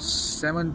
70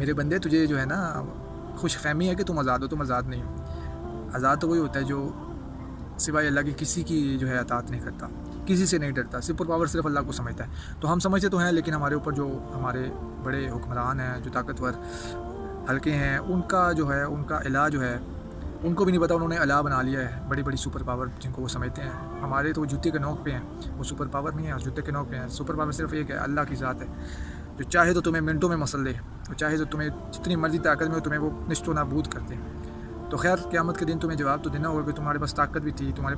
میرے بندے تجھے جو ہے نا خوش فہمی ہے کہ تم آزاد ہو، تم آزاد نہیں ہو۔ آزاد تو وہی ہوتا ہے جو سوائے اللہ کی کسی کی جو ہے اطاعت نہیں کرتا، کسی سے نہیں ڈرتا، سپر پاور صرف اللہ کو سمجھتا ہے۔ تو ہم سمجھتے تو ہیں، لیکن ہمارے اوپر جو ہمارے بڑے حکمران ہیں، جو طاقتور حلقے ہیں، ان کا جو ہے ان کا الہ جو ہے ان کو بھی نہیں پتہ، انہوں نے الہ بنا لیا ہے بڑی بڑی سپر پاور جن کو وہ سمجھتے ہیں۔ ہمارے تو وہ جوتے کے نوک پہ ہیں، وہ سپر پاور نہیں ہے، جوتے کے نوک پہ ہیں۔ سپر پاور صرف ایک ہے، اللہ کی ذات ہے، جو چاہے تو تمہیں منٹوں میں مسل دے، وہ چاہے تو تمہیں جتنی مرضی طاقت میں ہو تمہیں وہ نشت و نابود کر دے۔ تو خیر قیامت کے دن تمہیں جواب تو دینا ہوگا کہ تمہارے پاس طاقت بھی تھی، تمہارے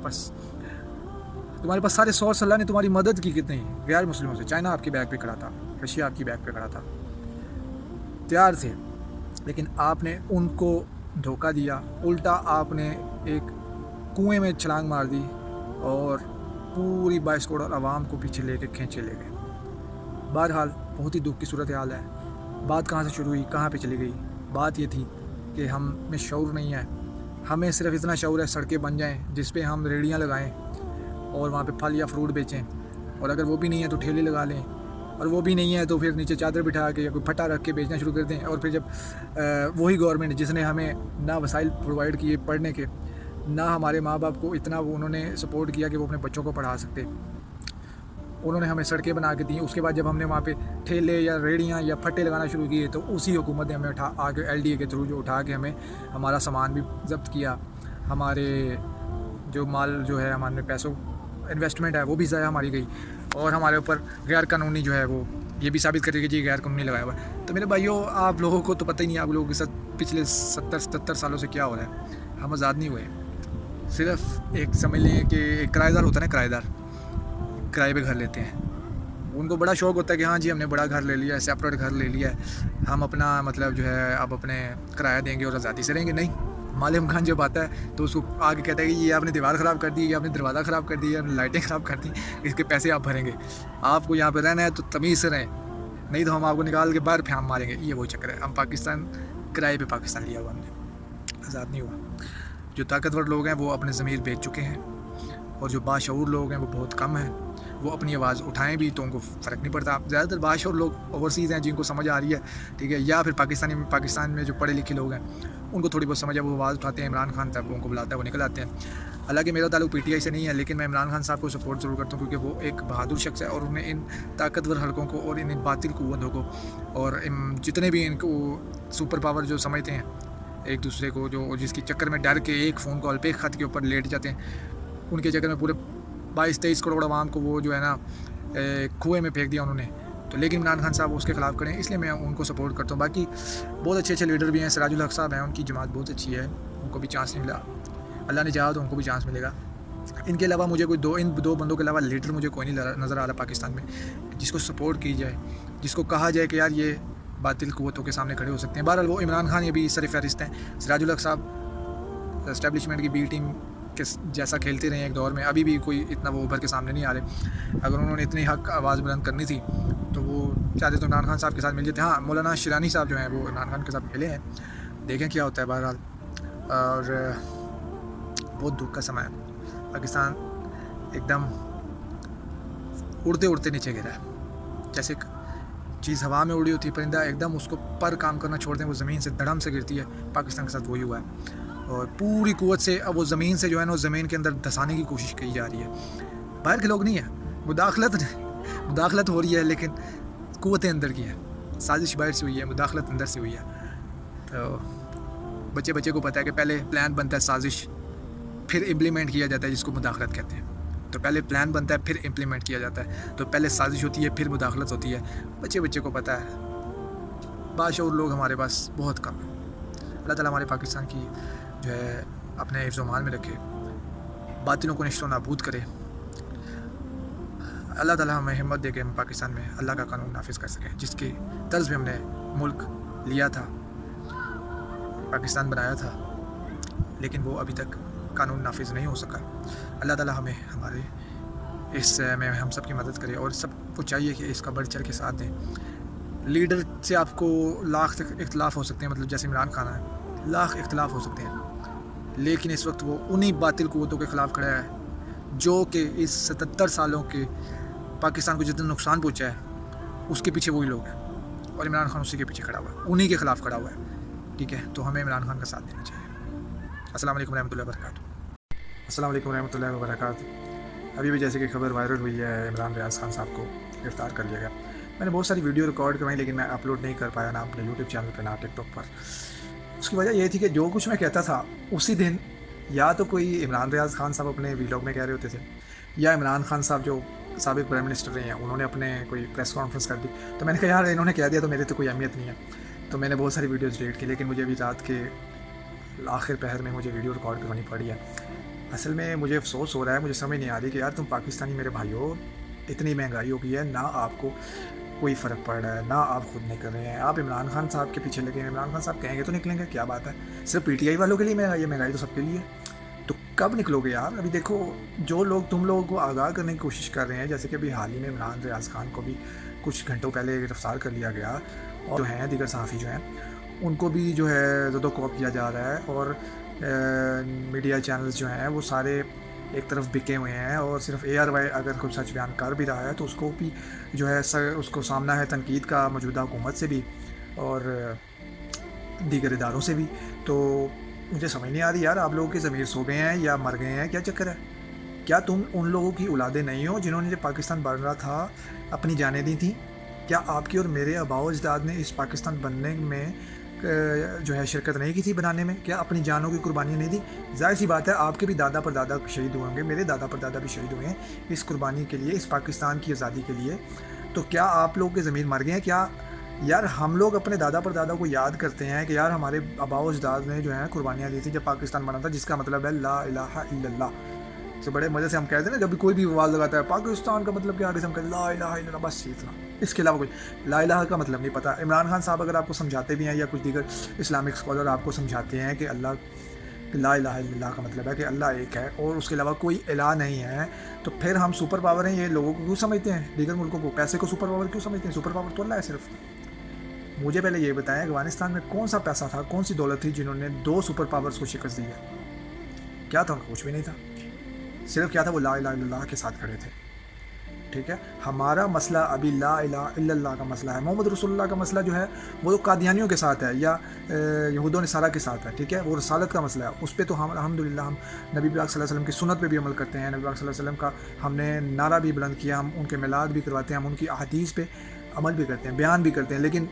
پاس سارے سورس اللہ نے تمہاری مدد کی کتنی غیر مسلموں سے۔ چائنا آپ کی بیک پہ کھڑا تھا، رشیا آپ کی بیک پہ کھڑا تھا، تیار تھے، لیکن آپ نے ان کو دھوکہ دیا، الٹا آپ نے ایک کنویں میں چھلانگ مار دی اور پوری 22 کروڑ عوام کو پیچھے لے کے کھینچے لے گئے۔ بہرحال بہت ہی دکھ کی صورتحال ہے۔ بات کہاں سے شروع ہوئی، کہاں پہ چلی گئی؟ بات یہ تھی کہ ہم میں شعور نہیں ہے، ہمیں صرف اتنا شعور ہے سڑکیں بن جائیں جس پہ ہم ریڑیاں لگائیں اور وہاں پہ پھل یا فروٹ بیچیں، اور اگر وہ بھی نہیں ہے تو ٹھیلے لگا لیں، اور وہ بھی نہیں ہے تو پھر نیچے چادر بٹھا کے یا کوئی پھٹا رکھ کے بیچنا شروع کر دیں۔ اور پھر جب وہی گورنمنٹ جس نے ہمیں نہ وسائل پرووائڈ کیے پڑھنے کے، نہ ہمارے ماں باپ کو اتنا انہوں نے سپورٹ کیا کہ وہ اپنے بچوں کو پڑھا سکتے، انہوں نے ہمیں سڑکیں بنا کے دیں، اس کے بعد جب ہم نے وہاں پہ ٹھیلے یا ریڑیاں یا پھٹے لگانا شروع کیے تو اسی حکومت نے ہمیں آگے LDA کے تھرو جو اٹھا کے ہمیں ہمارا سامان بھی ضبط کیا، ہمارے جو مال جو ہے ہمارے پیسوں انویسٹمنٹ ہے وہ بھی ضائع ہماری گئی، اور ہمارے اوپر غیر قانونی جو ہے وہ یہ بھی ثابت کرے کہ یہ غیر قانونی لگایا ہوا ہے۔ تو میرے بھائیوں، آپ لوگوں کو تو پتہ ہی نہیں آپ لوگوں کے ساتھ پچھلے 70-77 سالوں سے کیا ہو رہا ہے۔ ہم آزاد نہیں ہوئے، صرف ایک سمجھ لیں کہ ایک کرایہ دار ہوتا ہے نا، کرایہ دار کرائے پہ گھر لیتے ہیں، ان کو بڑا شوق ہوتا ہے کہ ہاں جی ہم نے بڑا گھر لے لیا ہے، سیپریٹ گھر لے لیا ہے، ہم اپنا مطلب جو ہے اب اپنے کرایہ دیں گے اور آزادی سے رہیں گے۔ نہیں، مالک خان جب آتا ہے تو اس کو آگے کہتا ہے کہ یہ آپ نے دیوار خراب کر دی، یہ آپ نے دروازہ خراب کر دی، آپ نے لائٹیں خراب کر دی، اس کے پیسے آپ بھریں گے، آپ کو یہاں پہ رہنا ہے تو تمیز سے رہیں، نہیں تو ہم آپ کو نکال کے باہر پھینک ماریں گے۔ یہ وہی چکر ہے، ہم پاکستان کرائے پہ پاکستان لیا ہوا، ہم نے آزاد نہیں ہوا۔ جو طاقتور لوگ ہیں وہ اپنے ضمیر بیچ چکے ہیں، اور جو باشعور لوگ ہیں وہ بہت کم ہیں، وہ اپنی آواز اٹھائیں بھی تو ان کو فرق نہیں پڑتا۔ زیادہ تر باشعور لوگ اوورسیز ہیں جن کو سمجھ آ رہی ہے، ٹھیک ہے، یا پھر پاکستان میں جو پڑھے لکھے لوگ ہیں ان کو تھوڑی بہت سمجھ ہے، وہ آواز اٹھاتے ہیں، عمران خان صاحب کو ان کو بلاتا ہے، وہ نکل آتے ہیں۔ حالانکہ میرا تعلق PTI سے نہیں ہے، لیکن میں عمران خان صاحب کو سپورٹ ضرور کرتا ہوں، کیونکہ وہ ایک بہادر شخص ہے، اور انہیں ان طاقتور حلقوں کو اور ان باطل قوتوں کو اور جتنے بھی ان کو سپر پاور جو سمجھتے ہیں ایک دوسرے کو، جو جس کے چکر میں ڈر کے ایک فون کال پہ ایک خط کے اوپر لیٹ جاتے ہیں، ان کے چکر میں پورے 22-23 کروڑ عوام کو وہ جو ہے نا کنویں میں پھینک دیا انہوں نے۔ تو لیکن عمران خان صاحب اس کے خلاف کریں، اس لیے میں ان کو سپورٹ کرتا ہوں۔ باقی بہت اچھے اچھے لیڈر بھی ہیں، سراج الحق صاحب ہیں، ان کی جماعت بہت اچھی ہے، ان کو بھی چانس نہیں ملا، اللہ نے چاہا تو ان کو بھی چانس ملے گا۔ ان کے علاوہ مجھے ان دو بندوں کے علاوہ لیڈر مجھے کوئی نہیں نظر آ رہا پاکستان میں جس کو سپورٹ کی جائے، جس کو کہا جائے کہ یار یہ باطل قوتوں کے سامنے کھڑے ہو سکتے ہیں۔ بہرحال وہ عمران خان یہ بھی سر فہرست ہیں، سراج الحق صاحب اسٹیبلشمنٹ کی B ٹیم کے جیسا کھیلتے رہے ایک دور میں، ابھی بھی کوئی اتنا وہ ابھر کے سامنے نہیں آ رہے۔ اگر انہوں نے اتنی حق آواز بلند کرنی تھی تو وہ چاہتے تو عمران خان صاحب کے ساتھ مل جاتے۔ ہاں، مولانا شیرانی صاحب جو ہیں وہ عمران خان کے ساتھ ملے ہیں، دیکھیں کیا ہوتا ہے۔ بہرحال اور بہت دکھ کا سمے ہے، پاکستان ایک دم اڑتے اڑتے نیچے گرا ہے، جیسے چیز ہوا میں اڑی ہوتی ہے پرندہ، ایک دم اس کو پر کام کرنا چھوڑ دیں وہ زمین سے دھڑم سے گرتی ہے۔ پاکستان کے ساتھ وہی ہوا ہے، اور پوری قوت سے اب وہ زمین سے جو ہے نا، وہ زمین کے اندر دھسانے کی کوشش کی جا رہی ہے۔ باہر کے لوگ نہیں ہیں، مداخلت ہو رہی ہے، لیکن قوتیں اندر کی ہیں، سازش باہر سے ہوئی ہے، مداخلت اندر سے ہوئی ہے۔ تو بچے کو پتہ ہے کہ پہلے پلان بنتا ہے سازش، پھر امپلیمنٹ کیا جاتا ہے، جس کو مداخلت کہتے ہیں۔ تو پہلے پلان بنتا ہے، پھر امپلیمنٹ کیا جاتا ہے، تو پہلے سازش ہوتی ہے، پھر مداخلت ہوتی ہے۔ بچے کو پتہ ہے، باشعور لوگ ہمارے پاس بہت کم ہیں۔ اللہ تعالیٰ ہمارے پاکستان کی جو ہے اپنے حفظ و امان میں رکھے، باطلوں کو نشت و نابود کرے۔ اللہ تعالیٰ ہمیں ہمت دے کہ ہم پاکستان میں اللہ کا قانون نافذ کر سکیں، جس کی طرز پہ ہم نے ملک لیا تھا، پاکستان بنایا تھا، لیکن وہ ابھی تک قانون نافذ نہیں ہو سکا۔ اللہ تعالیٰ ہمیں ہمارے اس میں ہم سب کی مدد کرے، اور سب کو چاہیے کہ اس کا بڑھ چڑھ کے ساتھ دیں۔ لیڈر سے آپ کو لاکھ تک اختلاف ہو سکتے ہیں، مطلب جیسے عمران خان ہے، لاکھ اختلاف ہو سکتے ہیں، لیکن اس وقت وہ انہی باطل قوتوں کے خلاف کھڑا ہے جو کہ اس 77 سالوں کے پاکستان کو جتنا نقصان پہنچا ہے اس کے پیچھے وہی لوگ ہیں۔ اور عمران خان اسی کے پیچھے کھڑا ہوا ہے, انہی کے خلاف کھڑا ہوا ہے. ٹھیک ہے, تو ہمیں عمران خان کا ساتھ دینا چاہیے. السلام علیکم ورحمۃ اللہ وبرکاتہ. السلام علیکم ورحمۃ اللہ وبرکاتہ. ابھی بھی جیسے کہ خبر وائرل ہوئی ہے, عمران ریاض خان صاحب کو گرفتار کر لیا گیا. میں نے بہت ساری ویڈیو ریکارڈ کروائی لیکن میں اپلوڈ نہیں کر پایا, نہ اپنے یوٹیوب چینل پہ نہ ٹک ٹاک پر. اس کی وجہ یہ تھی کہ جو کچھ میں کہتا تھا اسی دن یا تو کوئی عمران ریاض خان صاحب اپنے ویلاگ میں کہہ رہے ہوتے تھے, یا عمران خان صاحب جو سابق پرائم منسٹر رہے ہیں انہوں نے اپنے کوئی پریس کانفرنس کر دی. تو میں نے کہا یار انہوں نے کہہ دیا تو میری تو کوئی اہمیت نہیں ہے. تو میں نے بہت ساری ویڈیوز ڈیلیٹ کی, لیکن مجھے ابھی رات کے آخر پہر میں مجھے ویڈیو ریکارڈ کرانی پڑی ہے. اصل میں مجھے افسوس ہو رہا ہے, مجھے سمجھ نہیں آ رہی کہ یار تم پاکستانی میرے بھائی ہو, اتنی مہنگائی ہو گئی ہے, نہ آپ کو کوئی فرق پڑ رہا ہے, نہ آپ خود نکل رہے ہیں, آپ عمران خان صاحب کے پیچھے لگے ہیں. عمران خان صاحب کہیں گے تو نکلیں گے, کیا بات ہے, صرف پی ٹی آئی والوں کے لیے مہنگائی ہے؟ مہنگائی تو سب کے لیے ہے. تو کب نکلو گے یار؟ ابھی دیکھو جو لوگ تم لوگوں کو آگاہ کرنے کی کوشش کر رہے ہیں, جیسے کہ ابھی حال ہی میں عمران ریاض خان کو بھی کچھ گھنٹوں پہلے گرفتار کر لیا گیا, اور جو ہیں دیگر صحافی جو ہیں ان کو بھی جو ہے زد و کوب کیا جا رہا ہے, اور میڈیا چینلز جو ہیں وہ سارے ایک طرف بکے ہوئے ہیں, اور صرف اے آر وائی اگر کوئی سچ بیان کر بھی رہا ہے تو اس کو بھی جو ہے اس کو سامنا ہے تنقید کا, موجودہ حکومت سے بھی اور دیگر اداروں سے بھی. تو مجھے سمجھ نہیں آ رہی یار, آپ لوگوں کی ضمیر سو گئے ہیں یا مر گئے ہیں, کیا چکر ہے؟ کیا تم ان لوگوں کی اولادیں نہیں ہو جنہوں نے جب پاکستان بن رہا تھا اپنی جانیں دی تھیں؟ کیا آپ کی اور میرے آباء و اجداد نے اس پاکستان بننے میں جو ہے شرکت نہیں کی تھی بنانے میں؟ کیا اپنی جانوں کی قربانیاں نہیں دی؟ ظاہر سی بات ہے آپ کے بھی دادا پر دادا شہید ہوئے ہوں گے, میرے دادا پر دادا بھی شہید ہوئے ہیں اس قربانی کے لیے, اس پاکستان کی آزادی کے لیے. تو کیا آپ لوگوں کے ضمیر مر گئے ہیں کیا؟ یار ہم لوگ اپنے دادا پر دادا کو یاد کرتے ہیں کہ یار ہمارے آباء و اجداد نے جو ہے قربانیاں دی تھیں جب پاکستان بنا تھا, جس کا مطلب ہے لا الہ الا اللہ. تو بڑے مزے سے ہم کہتے ہیں نا, جب بھی کوئی بھی آواز لگاتا ہے پاکستان کا مطلب کیا, آگے سے ہم کہتے ہیں لا الہ الا اللہ, بس اتنا, اس کے علاوہ کوئی لا الہ کا مطلب نہیں پتہ. عمران خان صاحب اگر آپ کو سمجھاتے بھی ہیں یا کچھ دیگر اسلامک اسکالر آپ کو سمجھاتے ہیں کہ لا الہ الا اللہ کا مطلب ہے کہ اللہ ایک ہے اور اس کے علاوہ کوئی الہ نہیں ہے, تو پھر ہم سپر پاور ہیں یہ لوگوں کو کیوں سمجھتے ہیں؟ دیگر ملکوں کو پیسے کو سپر پاور کیوں سمجھتے ہیں؟ سپر پاور تو اللہ ہے صرف. مجھے پہلے یہ بتائیں افغانستان میں کون سا پیسہ تھا, کون سی دولت تھی جنہوں نے 2 سپر پاورز کو شکست دی ہے؟ کیا تھا؟ ان کو کچھ بھی نہیں تھا, صرف کیا تھا, وہ لا الہ الا اللہ کے ساتھ کھڑے تھے. ٹھیک ہے, ہمارا مسئلہ ابھی لا الہ الا اللہ کا مسئلہ ہے. محمد رسول اللہ کا مسئلہ جو ہے وہ تو قادیانیوں کے ساتھ ہے یا یہود و نصارہ کے ساتھ ہے. ٹھیک ہے, وہ رسالت کا مسئلہ ہے, اس پہ تو ہم الحمدللہ ہم نبی پاک صلی اللہ علیہ وسلم کی سنت پہ بھی عمل کرتے ہیں. نبی پاک صلی اللہ علیہ وسلم کا ہم نے نعرہ بھی بلند کیا, ہم ان کے میلاد بھی کرواتے ہیں, ہم ان کی احادیث پہ عمل بھی کرتے ہیں, بیان بھی کرتے ہیں. لیکن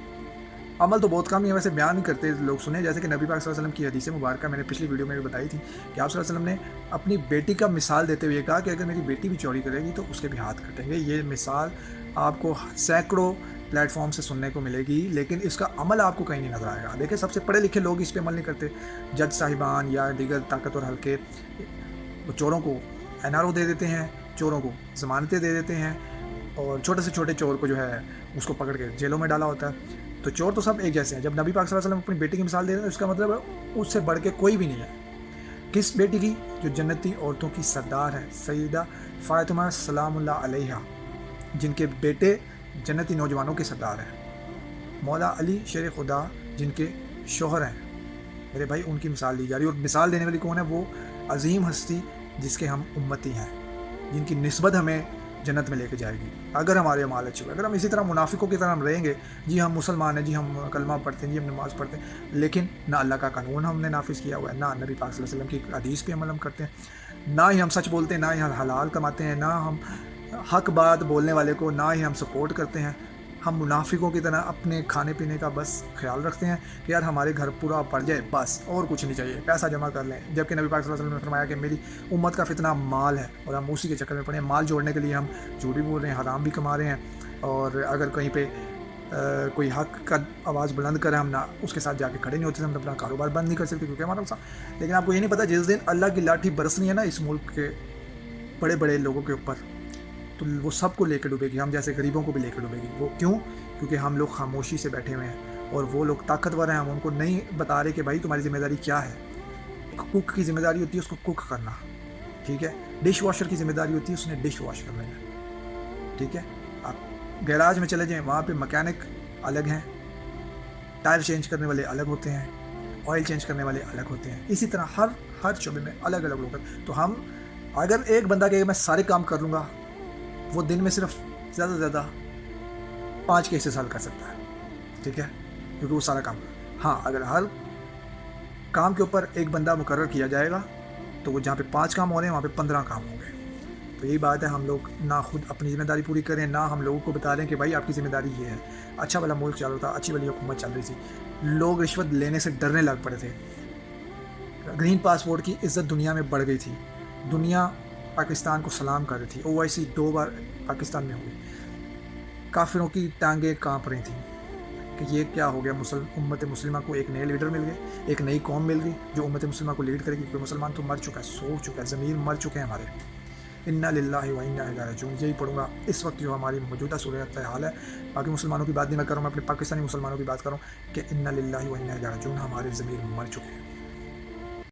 عمل تو بہت کم ہی ہے, ویسے بیان کرتے لوگ سنے. جیسے کہ نبی پاک صلی اللہ علیہ وسلم کی حدیث مبارکہ میں نے پچھلی ویڈیو میں بھی بتائی تھی کہ آپ صلی اللہ علیہ وسلم نے اپنی بیٹی کا مثال دیتے ہوئے کہا کہ اگر میری بیٹی بھی چوری کرے گی تو اس کے بھی ہاتھ کٹیں گے. یہ مثال آپ کو سینکڑوں پلیٹ فارم سے سننے کو ملے گی, لیکن اس کا عمل آپ کو کہیں نہیں نظر آئے گا. دیکھیں سب سے پڑھے لکھے لوگ اس پہ عمل نہیں کرتے. جج صاحبان یا دیگر طاقتور حلقے وہ چوروں کو این آر او دے دیتے ہیں, چوروں کو ضمانتیں دے دیتے ہیں, اور چھوٹے سے چھوٹے چور کو جو ہے اس کو پکڑ کے جیلوں میں ڈالا ہوتا ہے. تو چور تو سب ایک جیسے ہیں. جب نبی پاک صلی اللہ علیہ وسلم اپنی بیٹی کی مثال دے رہے ہیں اس کا مطلب ہے اس سے بڑھ کے کوئی بھی نہیں ہے. کس بیٹی کی؟ جو جنتی عورتوں کی سردار ہے, سیدہ فاطمہ سلام اللہ علیہا, جن کے بیٹے جنتی نوجوانوں کے سردار ہیں. مولا علی شیر خدا جن کے شوہر ہیں. میرے بھائی ان کی مثال دی جا رہی ہے, اور مثال دینے والی کون ہے؟ وہ عظیم ہستی جس کے ہم امتی ہیں, جن کی نسبت ہمیں جنت میں لے کے جائے گی اگر ہمارے اعمال اچھے ہوئے. اگر ہم اسی طرح منافقوں کی طرح ہم رہیں گے, جی ہم مسلمان ہیں, جی ہم کلمہ پڑھتے ہیں, جی ہم نماز پڑھتے ہیں, لیکن نہ اللہ کا قانون ہم نے نافذ کیا ہوا ہے, نہ نبی پاک صلی اللہ علیہ وسلم کی حدیث پہ عمل ہم کرتے ہیں, نہ ہی ہم سچ بولتے ہیں, نہ ہی ہم حلال کماتے ہیں, نہ ہم حق بات بولنے والے کو نہ ہی ہم سپورٹ کرتے ہیں. ہم منافقوں کی طرح اپنے کھانے پینے کا بس خیال رکھتے ہیں کہ یار ہمارے گھر پورا پڑ جائے بس, اور کچھ نہیں چاہیے, پیسہ جمع کر لیں. جبکہ نبی پاک صلی اللہ علیہ وسلم نے فرمایا کہ میری امت کا فتنہ مال ہے, اور ہم اسی کے چکر میں پڑے ہیں. مال جوڑنے کے لیے ہم جھوٹ بھی بول رہے ہیں, حرام بھی کما رہے ہیں, اور اگر کہیں پہ کوئی حق کا آواز بلند کرے ہم نہ اس کے ساتھ جا کے کھڑے نہیں ہوتے, ہم اپنا کاروبار بند نہیں کر سکتے کیونکہ ہمارا نقصان. لیکن آپ کو یہ نہیں پتہ جس دن اللہ کی لاٹھی برسنی ہے نا اس ملک کے بڑے بڑے لوگوں کے اوپر, تو وہ سب کو لے کے ڈوبے گی, ہم جیسے غریبوں کو بھی لے کے ڈوبے گی. وہ کیوں؟ کیونکہ ہم لوگ خاموشی سے بیٹھے ہوئے ہیں, اور وہ لوگ طاقتور ہیں, ہم ان کو نہیں بتا رہے کہ بھائی تمہاری ذمہ داری کیا ہے. کوک کی ذمہ داری ہوتی ہے اس کو کوک کرنا, ٹھیک ہے. ڈش واشر کی ذمہ داری ہوتی ہے اس نے ڈش واش کرنا ہے, ٹھیک ہے. آپ گیراج میں چلے جائیں, وہاں پہ مکینک الگ ہیں, ٹائر چینج کرنے والے الگ ہوتے ہیں, آئل چینج کرنے والے الگ ہوتے ہیں. اسی طرح ہر شعبے میں الگ الگ لوگ ہیں. تو ہم اگر ایک بندہ کہ میں سارے کام کر لوں گا, وہ دن میں صرف زیادہ سے زیادہ 5 کیسز حل کر سکتا ہے. ٹھیک ہے, کیونکہ وہ سارا کام. ہاں اگر ہر کام کے اوپر ایک بندہ مقرر کیا جائے گا تو وہ جہاں پہ 5 کام ہو رہے ہیں وہاں پہ 15 کام ہوں گے. تو یہی بات ہے, ہم لوگ نہ خود اپنی ذمہ داری پوری کریں, نہ ہم لوگوں کو بتا دیں کہ بھائی آپ کی ذمہ داری یہ ہے. اچھا والا ملک چل رہا تھا, اچھی والی حکومت چل رہی تھی, لوگ رشوت لینے سے ڈرنے لگ پڑے تھے, گرین پاسپورٹ کی عزت دنیا میں بڑھ گئی تھی, دنیا پاکستان کو سلام کر رہی تھی, OIC 2 بار پاکستان میں ہوئی, کافروں کی ٹانگیں کانپ رہی تھیں کہ یہ کیا ہو گیا. امت مسلمہ کو ایک نئے لیڈر مل گئے, ایک نئی قوم مل گئی جو امت مسلمہ کو لیڈ کرے گی, کیونکہ مسلمان تو مر چکا ہے, سو چکا ہے, ضمیر مر چکے ہیں ہمارے. انا للہ و انا الیہ راجعون, یہی پڑھوں گا اس وقت جو ہماری موجودہ صورت حال ہے. باقی مسلمانوں کی بات نہیں میں کروں, میں اپنے پاکستانی مسلمانوں کی بات کروں کہ انا للہ و انا الیہ راجعون, ہمارے ضمیر مر چکے ہیں.